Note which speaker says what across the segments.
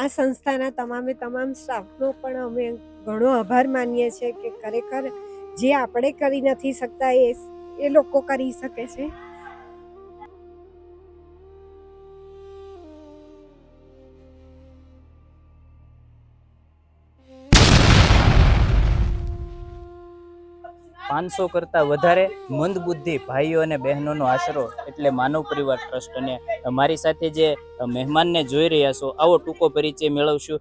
Speaker 1: આ સંસ્થાના તમામે તમામ સ્ટાફનો પણ અમે ઘણો આભાર માનીએ છીએ કે ખરેખર જે આપણે કરી નથી શકતા એ લોકો કરી શકે છે.
Speaker 2: પાંચસો કરતાં વધારે મંદબુદ્ધિ ભાઈઓ અને બહેનોનો આશરો એટલે માનવ પરિવાર ટ્રસ્ટ. અને મારી સાથે જે મહેમાનને જોઈ રહ્યા છો, આવો ટૂંકો પરિચય મેળવશું.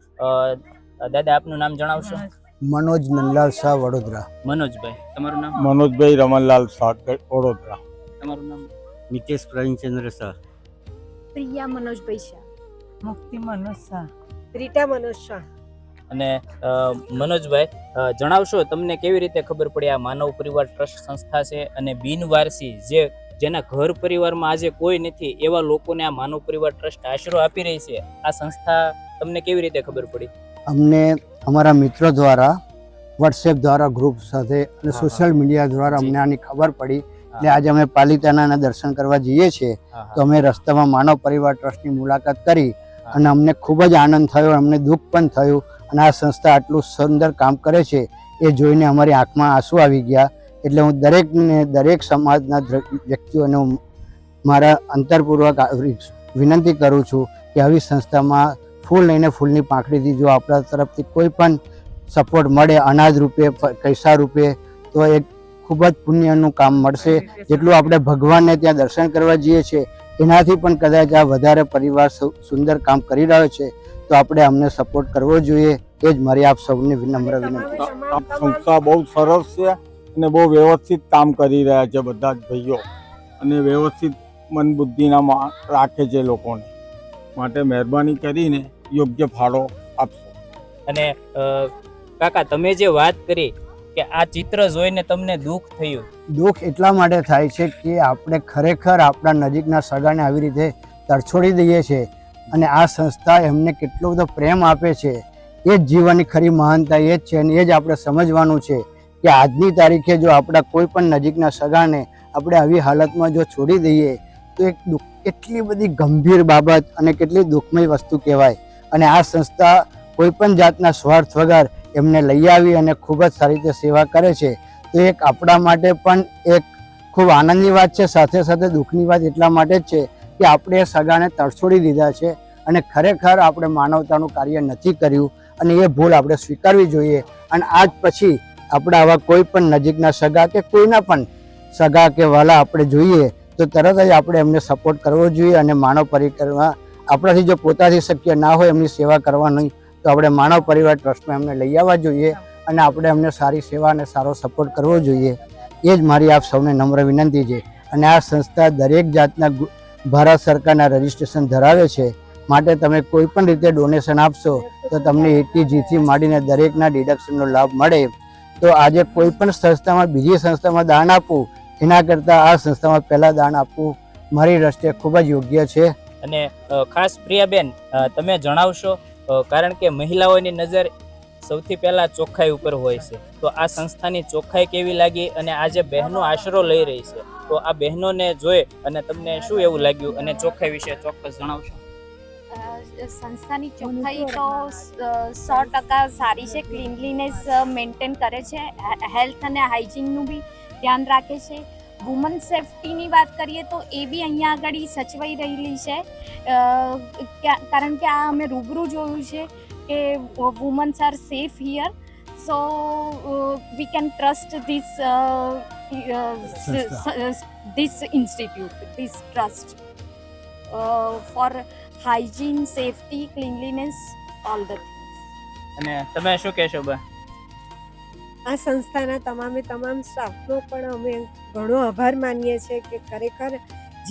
Speaker 2: દાદા, આપનું નામ જણાવશો?
Speaker 3: મનોજ નંદલાલ શાહ, વડોદરા.
Speaker 2: મનોજભાઈ, તમારું નામ?
Speaker 4: મનોજભાઈ રમણલાલ શાહ, વડોદરા.
Speaker 2: તમારું નામ?
Speaker 5: નિકેશ પ્રવીણચંદ્ર શાહ.
Speaker 6: પ્રિયા મનોજભાઈ શાહ.
Speaker 7: મુક્તિ મનોજ શાહ.
Speaker 1: રીટા મનોજ શાહ.
Speaker 2: અને મનોજભાઈ, જણાવશો તમને કેવી રીતે ખબર પડી આ માનવ પરિવાર ટ્રસ્ટ સંસ્થા છે અને બિનવારસી જેના ઘર પરિવારમાં આજે કોઈ નથી એવા લોકોને આ માનવ પરિવાર ટ્રસ્ટ આશરો આપી રહી છે, આ સંસ્થા તમને કેવી રીતે ખબર પડી?
Speaker 3: અમને અમારા મિત્રો દ્વારા, વોટ્સએપ દ્વારા, ગ્રુપ સાથે અને સોશિયલ મીડિયા દ્વારા અમને આની ખબર પડી. એટલે આજે અમે પાલિતાણાના દર્શન કરવા જઈએ છીએ તો અમે રસ્તામાં માનવ પરિવાર ટ્રસ્ટની મુલાકાત કરી અને અમને ખૂબ જ આનંદ થયો, અમને દુઃખ પણ થયું. અને આ સંસ્થા આટલું સુંદર કામ કરે છે એ જોઈને અમારી આંખમાં આંસુ આવી ગયા. એટલે હું દરેક સમાજના વ્યક્તિઓને મારા અંતરપૂર્વક વિનંતી કરું છું કે આવી સંસ્થામાં ફૂલ લઈને ફૂલની પાંખડીથી જો આપણા તરફથી કોઈ પણ સપોર્ટ મળે, અનાજ રૂપે, પૈસા રૂપે, તો એક ખૂબ જ પુણ્યનું કામ મળશે. જેટલું આપણે ભગવાનને ત્યાં દર્શન કરવા જઈએ છીએ એનાથી પણ કદાચ આ વધારે પરિવાર સુંદર કામ કરી રહ્યો છે, તો આપણે અમને સપોર્ટ કરવો જોઈએ. એ જ મારી આપ સૌને વિનમ્ર વિનંતી છે.
Speaker 4: સંસ્થા બહુ સરસ છે અને બહુ વ્યવસ્થિત કામ કરી રહ્યા છે બધા જ ભાઈઓ, અને વ્યવસ્થિત મનબુદ્ધિના રાખે છે લોકોને. માટે મહેરબાની કરીને યોગ્ય ફાળો આપશો.
Speaker 2: અને કાકા, તમે જે વાત કરી કે આ ચિત્ર જોઈને તમને દુઃખ થયું.
Speaker 3: દુઃખ એટલા માટે થાય છે કે આપણે ખરેખર આપણા નજીકના સગાને આવી રીતે તરછોડી દઈએ છીએ અને આ સંસ્થા એમને કેટલો બધો પ્રેમ આપે છે. એ જ જીવનની ખરી મહાનતા એ જ છે અને એ જ આપણે સમજવાનું છે કે આજની તારીખે જો આપણા કોઈ પણ નજીકના સગાને આપણે આવી હાલતમાં જો છોડી દઈએ તો કેટલી બધી ગંભીર બાબત અને કેટલી દુઃખમય વસ્તુ કહેવાય. અને આ સંસ્થા કોઈ પણ જાતના સ્વાર્થ વગર એમને લઈ આવી અને ખૂબ જ સારી રીતે સેવા કરે છે. તો એક આપણા માટે પણ એક ખૂબ આનંદની વાત છે, સાથે સાથે દુઃખની વાત એટલા માટે જ છે કે આપણે એ સગાને તરછોડી દીધા છે અને ખરેખર આપણે માનવતાનું કાર્ય નથી કર્યું અને એ ભૂલ આપણે સ્વીકારવી જોઈએ. અને આજ પછી આપણે આવા કોઈ પણ નજીકના સગા કે કોઈના પણ સગા કે વાલા આપણે જોઈએ તો તરત જ આપણે એમને સપોર્ટ કરવો જોઈએ. અને માનવ પરિક્રમા આપણાથી જો પોતાથી શક્ય ના હોય એમની સેવા કરવાની, તો આપણે માનવ પરિવાર ટ્રસ્ટમાં એમને લઈ આવવા જોઈએ અને આપણે એમને સારી સેવા અને સારો સપોર્ટ કરવો જોઈએ. એ જ મારી આપ સૌને નમ્ર વિનંતી છે. અને આ સંસ્થા દરેક જાતના ભારત સરકારના રજિસ્ટ્રેશન ધરાવે છે, માટે તમે કોઈ પણ રીતે ડોનેશન આપશો તો તમને ATGથી માંડીને દરેકના ડિડક્શનનો લાભ મળે. તો આજે કોઈ પણ સંસ્થામાં બીજી સંસ્થામાં દાન આપવું એના કરતાં આ સંસ્થામાં પહેલાં દાન આપવું મારી દ્રષ્ટિએ ખૂબ જ યોગ્ય છે.
Speaker 2: અને ખાસ પ્રિયાબેન, તમે જણાવશો, કારણ કે મહિલાઓની નજર સૌથી પહેલા ચોખ્ખાઈ ઉપર હોય છે, તો આ સંસ્થાની ચોખ્ખાઈ કેવી લાગી અને આજે બહેનો આશરો લઈ રહી છે, તો આ બહેનોને જોઈ અને તમને શું એવું લાગ્યું અને ચોખ્ખાઈ વિશે ચોક્કસ જણાવશો?
Speaker 6: સંસ્થાની ચોખ્ખાઈ તો 100% સારી છે. ક્લીનલીનેસ મેન્ટેન કરે છે, હેલ્થ અને હાઇજીનનું બી ધ્યાન રાખે છે. વુમન સેફટીની વાત કરીએ તો એ બી અહીંયા આગળ સચવાઈ રહેલી છે, કારણ કે આ અમે રૂબરૂ જોયું છે કે women's R safe here. So we can trust this institute, this trust for hygiene, safety, cleanliness, all the things.
Speaker 2: અને તમે શું કહેશો બા?
Speaker 1: આ સંસ્થાના તમામે તમામ સ્ટાફનો પણ અમે ઘણો આભાર માનીએ છીએ કે ખરેખર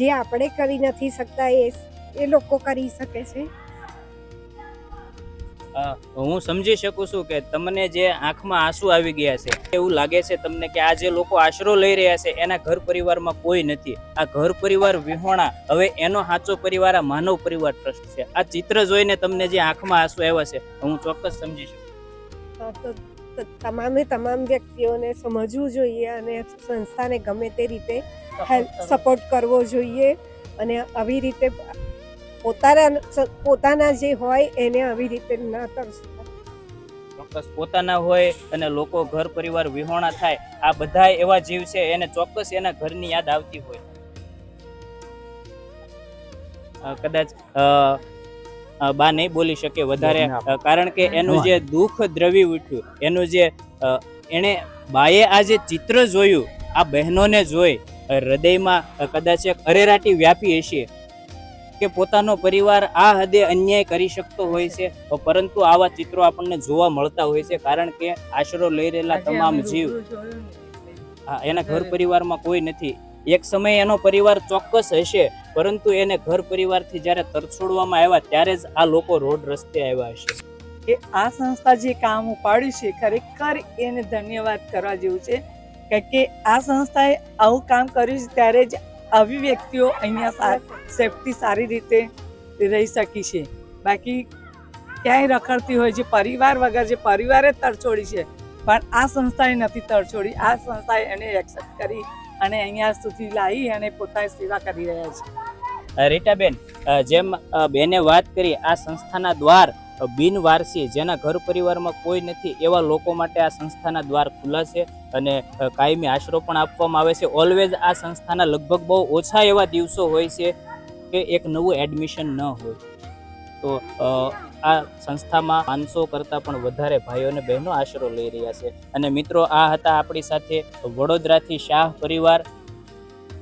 Speaker 1: જે આપણે કરી નથી શકતા એ લોકો કરી શકે છે.
Speaker 2: હું સમજી શકું છું કે તમને જે આંખમાં આંસુ આવી ગયા છે, એવું લાગે છે તમને કે આ જે લોકો આશરો લઈ રહ્યા છે એના ઘર પરિવારમાં કોઈ નથી. આ ઘર પરિવાર વિહોણા, હવે એનો સાચો પરિવાર આ માનવ પરિવાર ટ્રસ્ટ છે. આ ચિત્ર જોઈને તમને જે આંખમાં આંસુ આવ્યા છે હું ચોક્કસ સમજી શકું.
Speaker 1: તમામે તમામ વ્યક્તિઓને સમજવું જોઈએ અને સંસ્થાને ગમે તે રીતે સપોર્ટ કરવો જોઈએ અને આવી રીતે પોતાના જે હોય એને આવી રીતે ના તરસતા.
Speaker 2: ચોક્કસ પોતાના હોય અને લોકો ઘર પરિવાર વિહોણા થાય, આ બધા એવા જીવ છે એને ચોક્કસ એના ઘરની યાદ આવતી હોય. કદાચ બા નહીં બોલી શકે વધારે, કારણ કે એનું જે દુઃખ દ્રવી ઉઠ્યું, એનું જે એને બાએ આ જે ચિત્ર જોયું, આ બહેનોને જોઈ હૃદયમાં કદાચ એક અરેરાટી વ્યાપી હશે કે પોતાનો પરિવાર આ હદે અન્યાય કરી શકતો હોય છે, પરંતુ આવા ચિત્રો આપણને જોવા મળતા હોય છે, કારણ કે આશરો લઈ રહેલા તમામ જીવ એના ઘર પરિવારમાં કોઈ નથી. એક સમયે એનો પરિવાર ચોક્કસ હશે, પરંતુ એને ઘર પરિવારથી જ્યારે તરછોડવામાં આવ્યા ત્યારે જ આ લોકો રોડ રસ્તે આવ્યા હશે.
Speaker 7: કે આ સંસ્થા જે કામ ઉપાડ્યું છે ખરેખર એને ધન્યવાદ કરવા જેવું છે, કારણ કે આ સંસ્થાએ આવું કામ કર્યું છે ત્યારે જ આવી વ્યક્તિઓ અહીંયા સેફટી સારી રીતે રહી શકી છે. બાકી ક્યાંય રખડતી હોય, જે પરિવાર વગર, જે પરિવારે તરછોડી છે, પણ આ સંસ્થાએ નથી તરછોડી. આ સંસ્થાએ એને એક્સેપ્ટ કરી અને અહીંયા સુધી લાવી અને પોતાની સેવા કરી રહ્યા છે.
Speaker 2: રીટાબેન, જેમ બેને વાત કરી, આ સંસ્થાના દ્વાર બિનવારસી, જેના ઘર પરિવારમાં કોઈ નથી, એવા લોકો માટે આ સંસ્થાના દ્વાર ખુલ્લા છે અને કાયમી આશરો પણ આપવામાં આવે છે. ઓલવેઝ આ સંસ્થાના લગભગ બહુ ઓછા એવા દિવસો હોય છે કે એક નવું એડમિશન ન હોય. તો આ સંસ્થામાં 500 કરતાં પણ વધારે ભાઈઓ અને બહેનો આશરો લઈ રહ્યા છે. અને મિત્રો, આ હતા આપણી સાથે વડોદરાથી શાહ પરિવાર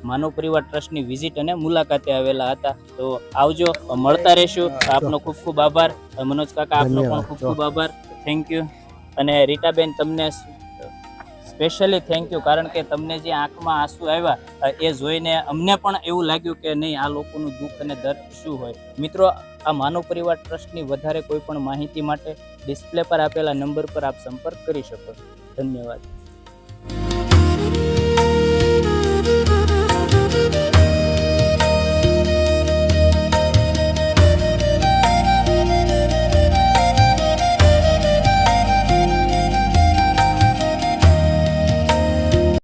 Speaker 2: માનવ પરિવાર ટ્રસ્ટની વિઝિટ અને મુલાકાતે આવેલા હતા. તો આવજો, મળતા રહેશું. આપનો ખૂબ ખૂબ આભાર. મનોજ કાકા, આપનો પણ ખૂબ ખૂબ આભાર. Thank you. અને રીટાબેન, તમને સ્પેશિયલી થેન્ક યુ, કારણ કે તમને જે આંખમાં આંસુ આવ્યા એ જોઈને અમને પણ એવું લાગ્યું કે નહીં, આ લોકોનું દુઃખ અને દર્દ શું હોય. મિત્રો, આ માનવ પરિવાર ટ્રસ્ટની વધારે કોઈ પણ માહિતી માટે ડિસ્પ્લે પર આપેલા નંબર પર આપ સંપર્ક કરી શકો છો. ધન્યવાદ.